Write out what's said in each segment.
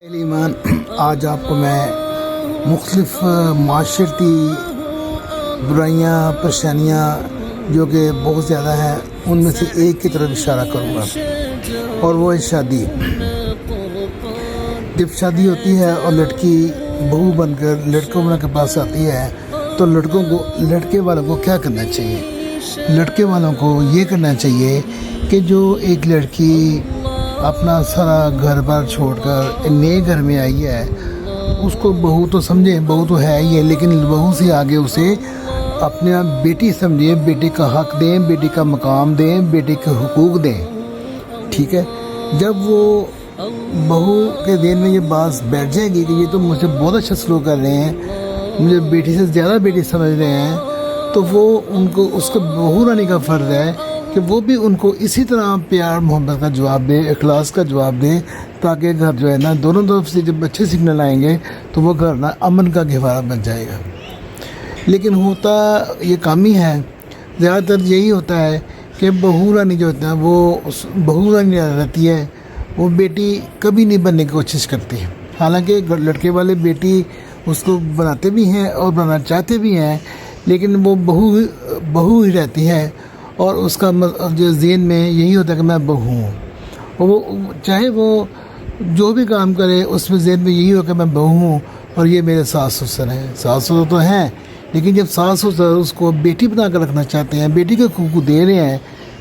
ایمان آج آپ کو میں مختلف معاشرتی برائیاں پریشانیاں جو کہ بہت زیادہ ہیں ان میں سے ایک کی طرف اشارہ کروں گا، اور وہ ہے شادی۔ جب شادی ہوتی ہے اور لڑکی بہو بن کر لڑکوں کے پاس آتی ہے تو لڑکے والوں کو کیا کرنا چاہیے؟ لڑکے والوں کو یہ کرنا چاہیے کہ جو ایک لڑکی اپنا سارا گھر بار چھوڑ کر نئے گھر میں آئی ہے، اس کو بہو تو سمجھے، بہو تو ہے ہی ہے، لیکن بہو سے آگے اسے اپنے بیٹی سمجھے، بیٹی کا حق دیں، بیٹی کا مقام دیں، بیٹی کے حقوق دیں، ٹھیک ہے۔ جب وہ بہو کے ذہن میں یہ بات بیٹھ جائے گی کہ یہ تو مجھ سے بہت اچھا سلوک کر رہے ہیں، مجھے بیٹی سے زیادہ بیٹی سمجھ رہے ہیں، تو وہ اس کو بہو رانی کا فرض ہے کہ وہ بھی ان کو اسی طرح پیار محبت کا جواب دے، اخلاص کا جواب دے، تاکہ گھر جو ہے نا دونوں طرف سے جب اچھے سگنل آئیں گے تو وہ گھر نا امن کا گہوارہ بن جائے گا۔ لیکن ہوتا یہ کام ہی ہے، زیادہ تر یہی ہوتا ہے کہ بہو رانی جو ہوتا ہے وہ بہو رانی رہتی ہے، وہ بیٹی کبھی نہیں بننے کی کوشش کرتی ہے۔ حالانکہ لڑکے والے بیٹی اس کو بناتے بھی ہیں اور بنانا چاہتے بھی ہیں، لیکن وہ بہو ہی رہتی ہے، اور اس کا جو ذہن میں یہی ہوتا ہے کہ میں بہو ہوں، اور وہ چاہے وہ جو بھی کام کرے اس میں ذہن میں یہی ہو کہ میں بہو ہوں اور یہ میرے ساس سسر ہیں۔ ساس سسر تو ہیں، لیکن جب ساس سسر اس کو بیٹی بنا کر رکھنا چاہتے ہیں، بیٹی کے حقوق دے رہے ہیں،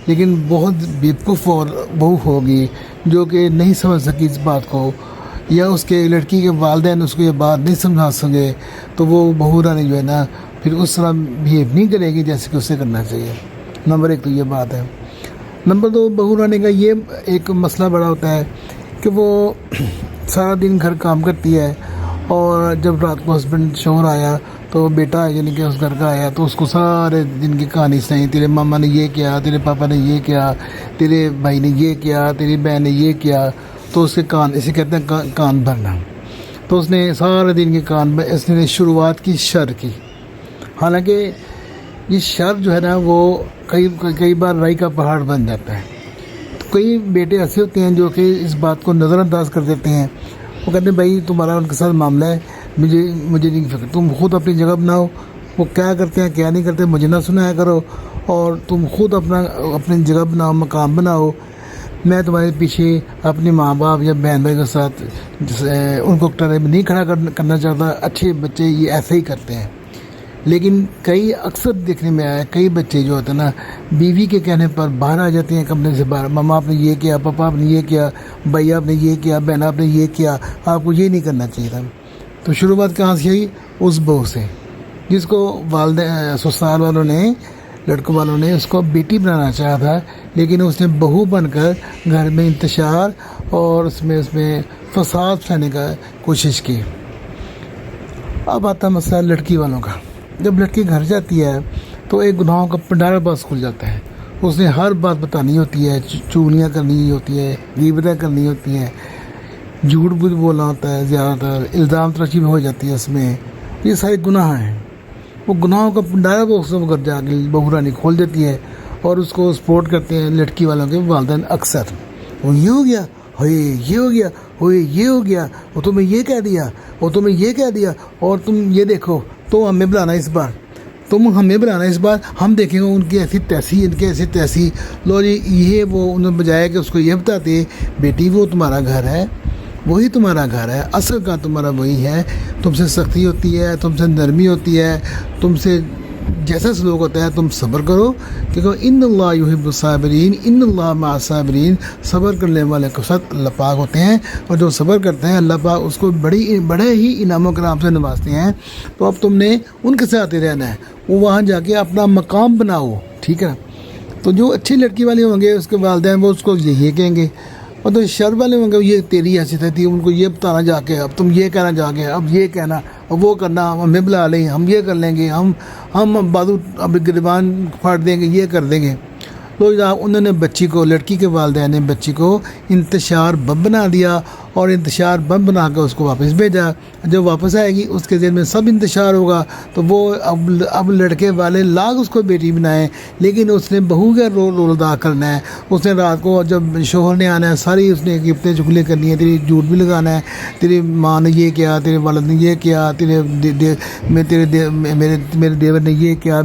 لیکن بہت بیوقوف اور بہو ہوگی جو کہ نہیں سمجھ سکی اس بات کو، یا اس کے لڑکی کے والدین اس کو یہ بات نہیں سمجھا سکے، تو وہ بہو رانی جو ہے نا پھر اس طرح بہیو نہیں کرے گی جیسے کہ اسے کرنا چاہیے۔ نمبر ایک تو یہ بات ہے۔ نمبر دو، بہو رانی کا یہ ایک مسئلہ بڑا ہوتا ہے کہ وہ سارا دن گھر کام کرتی ہے، اور جب رات کو ہسبینڈ شوہر آیا تو بیٹا یعنی کہ اس گھر کا آیا تو اس کو سارے دن کی کہانی سنائی، تیرے ماما نے یہ کیا، تیرے پاپا نے یہ کیا، تیرے بھائی نے یہ کیا، تیری بہن نے یہ کیا، تو اس کے کان، اسے کہتے ہیں کان بھرنا، تو اس نے سارے دن کے کان اس نے شروعات کی شر کی۔ حالانکہ یہ شر جو ہے نا وہ کئی بار رائی کا پہاڑ بن جاتا ہے۔ تو کئی بیٹے ایسے ہوتے ہیں جو کہ اس بات کو نظر انداز کر دیتے ہیں، وہ کہتے ہیں بھائی تمہارا ان کے ساتھ معاملہ ہے، مجھے نہیں فکر، تم خود اپنی جگہ بناؤ، وہ کیا کرتے ہیں کیا نہیں کرتے مجھے نہ سنایا کرو، اور تم خود اپنی جگہ بناؤ، مقام بناؤ، میں تمہارے پیچھے اپنے ماں باپ یا بہن بھائی کے ساتھ ان کو ٹرے میں نہیں کھڑا کرنا چاہتا۔ اچھے بچے یہ ایسے ہی کرتے ہیں، لیکن کئی اکثر دیکھنے میں آیا کئی بچے جو ہوتے ہیں نا بیوی کے کہنے پر باہر آ جاتے ہیں کمرے سے باہر، ماما آپ نے یہ کیا، پاپا آپ نے یہ کیا، بھائی آپ نے یہ کیا، بہن آپ نے یہ کیا، آپ کو یہ نہیں کرنا چاہیے تھا۔ تو شروعات کہاں سے ہوئی؟ اس بہو سے، جس کو والدین سسرال والوں نے، لڑکوں والوں نے اس کو بیٹی بنانا چاہا تھا، لیکن اس نے بہو بن کر گھر میں انتشار اور اس میں فساد پھیلانے کا کوشش کی۔ اب آتا مسئلہ لڑکی والوں کا۔ جب لڑکی گھر جاتی ہے تو ایک گناہوں کا پنڈارا باز کھل جاتا ہے، اس نے ہر بات بتانی ہوتی ہے، چغلیاں کرنی ہوتی ہے، غیبتیں کرنی ہوتی ہیں، جھوٹ بولنا ہوتا ہے، زیادہ تر الزام تراشی ہو جاتی ہے اس میں، یہ سارے گناہ ہیں۔ وہ گناہوں کا پنڈارا باز گھر جا کے بہو رانی کھول دیتی ہے، اور اس کو سپورٹ کرتے ہیں لڑکی والوں کے والدین اکثر، وہ یہ ہو گیا، ہوئے یہ ہو گیا، ہوئے یہ ہو گیا، وہ تمہیں یہ کہہ دیا، وہ تمہیں یہ کہہ دیا، اور تم یہ دیکھو، تو ہمیں بلانا اس بار، ہم دیکھیں گے ان کی ایسی تیسی، ان کی ایسی تیسی، لو جی یہ وہ انہوں بجائے کہ اس کو یہ بتاتے بیٹی وہ تمہارا گھر ہے، وہی تمہارا گھر ہے، اصل کا تمہارا وہی ہے، تم سے سختی ہوتی ہے، تم سے نرمی ہوتی ہے، تم سے جیسا سلوک ہوتا ہے تم صبر کرو، کیونکہ ان اللہ یحب الصابرین، ان اللہ مع الصابرین، صبر کرنے والے کے ساتھ اللہ پاک ہوتے ہیں، اور جو صبر کرتے ہیں اللہ پاک اس کو بڑے ہی انعام و کرام سے نوازتے ہیں۔ تو اب تم نے ان کے ساتھ ہی رہنا ہے، وہ وہاں جا کے اپنا مقام بناؤ، ٹھیک ہے۔ تو جو اچھی لڑکی والے ہوں گے اس کے والدین وہ اس کو یہی کہیں گے، اور تو شر والے ہوں گے یہ تیری حیثیت تھی، ان کو یہ بتانا جا کے، اب تم یہ کہنا جا کے، اب یہ کہنا، اب وہ کرنا، ہمیں بلا لیں، ہم یہ کر لیں گے، ہم بازو اب گریبان پھاڑ دیں گے، یہ کر دیں گے۔ تو انہوں نے بچی کو، لڑکی کے والدین نے بچی کو انتشار بب بنا دیا، اور انتشار بم بنا کے اس کو واپس بھیجا. جب واپس آئے گی اس کے ذہن میں سب انتشار ہوگا تو وہ اب لڑکے والے لاکھ اس کو بیٹی بنائیں لیکن اس نے بہو کا رول ادا کرنا ہے. اس نے رات کو جب شوہر نے آنا ہے ساری اس نے گفتیں چگلیں کرنی ہے, تیری جھوٹ بھی لگانا ہے, تیری ماں نے یہ کیا, تیرے والد نے یہ کیا, میرے دیور نے یہ کیا,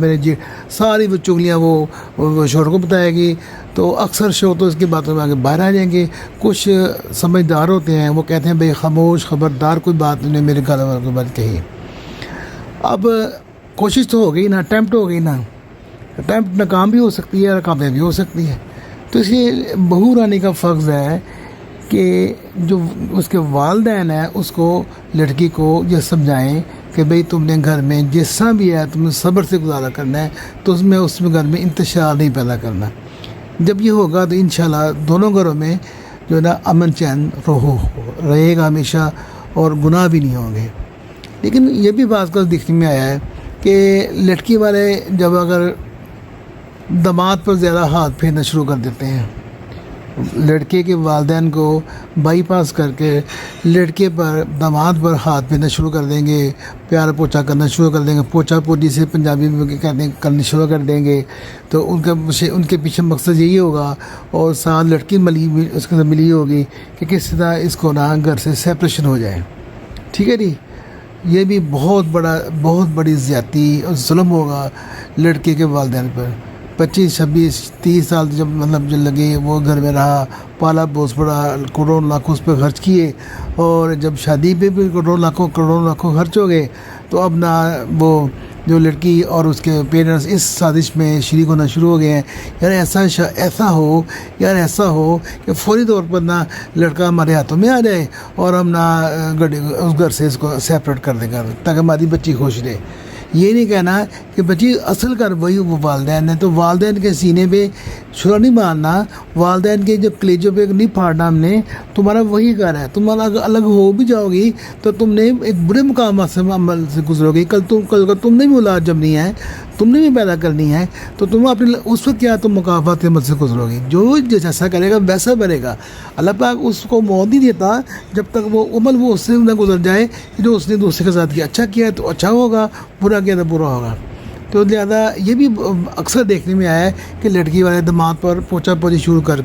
ساری وہ چگلیاں وہ شوہر کو بتائے گی. تو اکثر شوہر تو اس کی باتوں میں آگے باہر آ جائیں گے. کچھ سمجھدار ہوتے ہیں وہ کہتے ہیں بھئی خاموش خبردار کوئی بات نہیں میرے گھر والوں کے بات کہی. اب کوشش تو ہو گئی نا, اٹیمپٹ ہو گئی نا, اٹیمپٹ ناکام بھی ہو سکتی ہے اور کامیاب بھی ہو سکتی ہے. تو اس لیے بہو رانی کا فرض ہے کہ جو اس کے والدین ہیں اس کو لڑکی کو یہ سمجھائیں کہ بھئی تم نے گھر میں جیسا بھی ہے تم نے صبر سے گزارا کرنا ہے, تو اس میں گھر میں انتشار نہیں پیدا کرنا. جب یہ ہوگا تو انشاءاللہ دونوں گھروں میں جو ہے نا امن چین رہے گا ہمیشہ اور گناہ بھی نہیں ہوں گے. لیکن یہ بھی بعض کا دیکھنے میں آیا ہے کہ لڑکی والے جب اگر داماد پر زیادہ ہاتھ پھیرنا شروع کر دیتے ہیں, لڑکے کے والدین کو بائی پاس کر کے لڑکے پر داماد پر ہاتھ پھیرنا شروع کر دیں گے, پیار پوچھا کرنا شروع کر دیں گے, پوچھا پوچھی سے پنجابی میں کرنی شروع کر دیں گے, تو ان کے پیچھے مقصد یہی ہوگا. اور ساتھ لڑکی اس کے ساتھ ملی ہوگی کہ کس طرح اس کو نا گھر سے سیپریشن ہو جائے. ٹھیک ہے جی, یہ بھی بہت بڑی زیادتی اور ظلم ہوگا لڑکے کے والدین پر. 25 26 30 سال جب جو لگے وہ گھر میں رہا, پالا پوس پڑا, کروڑوں لاکھوں اس پہ خرچ کیے, اور جب شادی پہ بھی کروڑوں لاکھوں خرچ ہو گئے, تو اب نہ وہ جو لڑکی اور اس کے پیرنٹس اس سازش میں شریک ہونا شروع ہو گئے ہیں. یار ایسا ہو کہ فوری طور پر نہ لڑکا ہمارے ہاتھوں میں آ جائے اور ہم نہ اس گھر سے اس کو سیپریٹ کر دیں گا تاکہ ہماری بچی خوش رہے. یہ نہیں کہنا کہ بچی اصل گھر وہی وہ والدین ہیں, تو والدین کے سینے پہ چھرا نہیں مارنا, والدین کے جب کلیجوں پہ نہیں پھاڑنا ہم نے. تمہارا وہی گھر ہے, تم الگ ہو بھی جاؤ گی تو تم نے ایک برے مقامات سے عمل سے گزرو گی. کل تم نے بھی اولاد جبنی ہے, تم نے بھی پیدا کرنی ہے, تو تم اپنے اس وقت کیا تم مقامات کے عمل سے گزرو گی. جو جیسا کرے گا ویسا بنے گا. اللہ پاک اس کو موت نہیں دیتا جب تک وہ عمل وہ اس سے نہ گزر جائے کہ جو اس نے دوسرے کے ساتھ کیا. اچھا کیا ہے تو اچھا ہوگا, برا کیا تو برا ہوگا. تو لہٰذا یہ بھی اکثر دیکھنے میں آیا ہے کہ لڑکی والے داماد پر پوچھا پوچھی شروع کر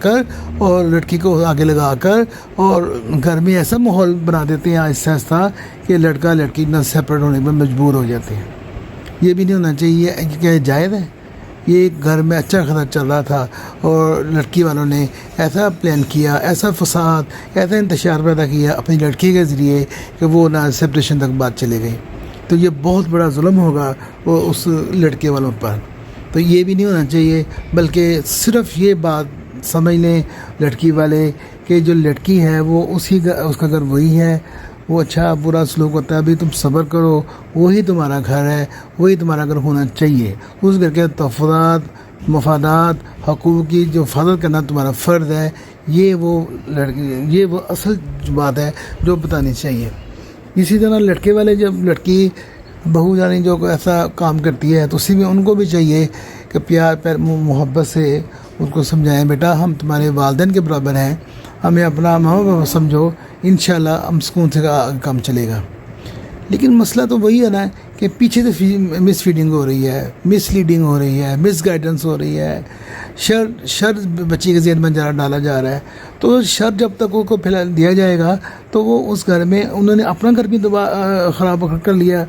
اور لڑکی کو آگے لگا کر اور گھر میں ایسا ماحول بنا دیتے ہیں آہستہ آہستہ کہ لڑکا لڑکی نہ سیپریٹ ہونے پر مجبور ہو جاتے ہیں. یہ بھی نہیں ہونا چاہیے. کیا جائز ہے؟ یہ گھر میں اچھا خاصا چل رہا تھا اور لڑکی والوں نے ایسا پلان کیا, ایسا فساد, ایسا انتشار پیدا کیا اپنی لڑکی کے ذریعے کہ وہ نہ سیپریشن تک بات چلے گئی. تو یہ بہت بڑا ظلم ہوگا وہ اس لڑکے والوں پر. تو یہ بھی نہیں ہونا چاہیے, بلکہ صرف یہ بات سمجھ لیں لڑکی والے کہ جو لڑکی ہے وہ اس کا گھر وہی ہے, وہ اچھا برا سلوک ہوتا ہے, ابھی تم صبر کرو, وہی تمہارا گھر ہے, وہی تمہارا گھر ہونا چاہیے. اس گھر کے تحفظات, مفادات, حقوق کی جو حفاظت کرنا تمہارا فرض ہے. یہ وہ اصل بات ہے جو بتانی چاہیے. اسی طرح لڑکے والے جب لڑکی بہو جانی جو ایسا کام کرتی ہے تو اسی میں ان کو بھی چاہیے کہ پیار محبت سے ان کو سمجھائیں, بیٹا ہم تمہارے والدین کے برابر ہیں, ہمیں اپنا ماں باپ سمجھو, انشاءاللہ ہم سکون سے کام چلے گا. لیکن مسئلہ تو وہی ہے نا کہ پیچھے سے مس فیڈنگ ہو رہی ہے, مس لیڈنگ ہو رہی ہے, مس گائیڈنس ہو رہی ہے, شر بچی کے ذہن میں ڈالا جا رہا ہے. تو شر جب تک کو پھیلا دیا جائے گا تو وہ اس گھر میں انہوں نے اپنا گھر بھی خراب کر لیا,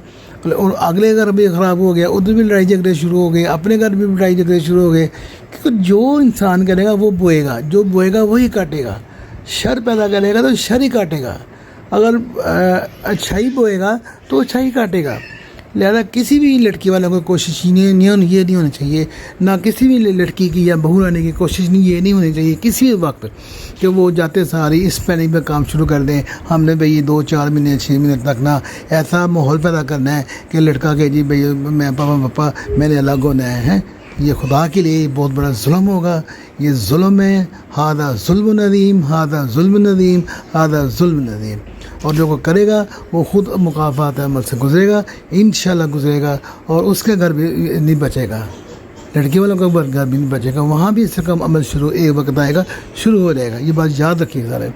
اور اگلے گھر بھی خراب ہو گیا, ادھر بھی لڑائی جھگڑے شروع ہو گئے, اپنے گھر بھی لڑائی جھگڑے شروع ہو گئے. کیونکہ جو انسان کرے گا وہ بوئے گا, جو بوئے گا وہی کاٹے گا. شر پیدا کرے گا تو شر ہی کاٹے گا, اگر اچھائی بوئے گا تو اچھائی کاٹے گا. لہذا کسی بھی لڑکی والوں کو کوشش یہ نہیں ہونی چاہیے, نہ کسی بھی لڑکی کی یا بہو لانے کی کوشش یہ نہیں ہونی چاہیے کسی بھی وقت کہ وہ جاتے ساری اس پلاننگ پہ کام شروع کر دیں. ہم نے بھئی 2 4 مہینے 6 مہینے تک نہ ایسا ماحول پیدا کرنا ہے کہ لڑکا کہ جی بھئی میں پاپا میں نے الگ ہونا ہے. یہ خدا کے لیے بہت بڑا ظلم ہوگا. یہ ظلم ہے. ہادہ ظلم ندیم, ہادہ ظلم ندیم, ہادہ ظلم ندیم. اور جو کو کرے گا وہ خود مقافات عمل سے گزرے گا, انشاءاللہ گزرے گا, اور اس کے گھر بھی نہیں بچے گا, لڑکی والوں کا گھر بھی نہیں بچے گا. وہاں بھی اس سے کم عمل ایک وقت آئے گا, شروع ہو جائے گا. یہ بات یاد رکھیے سارے.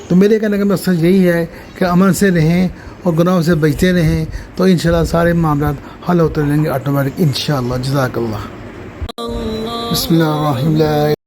تو میرے کہنے کا مقصد یہی ہے کہ امن سے رہیں اور گناہوں سے بچتے رہیں، تو انشاءاللہ سارے معاملات حل ہوتے رہیں گے آٹومیٹک انشاءاللہ۔ جزاک اللہ۔ بسم اللہ الرحمن الرحیم۔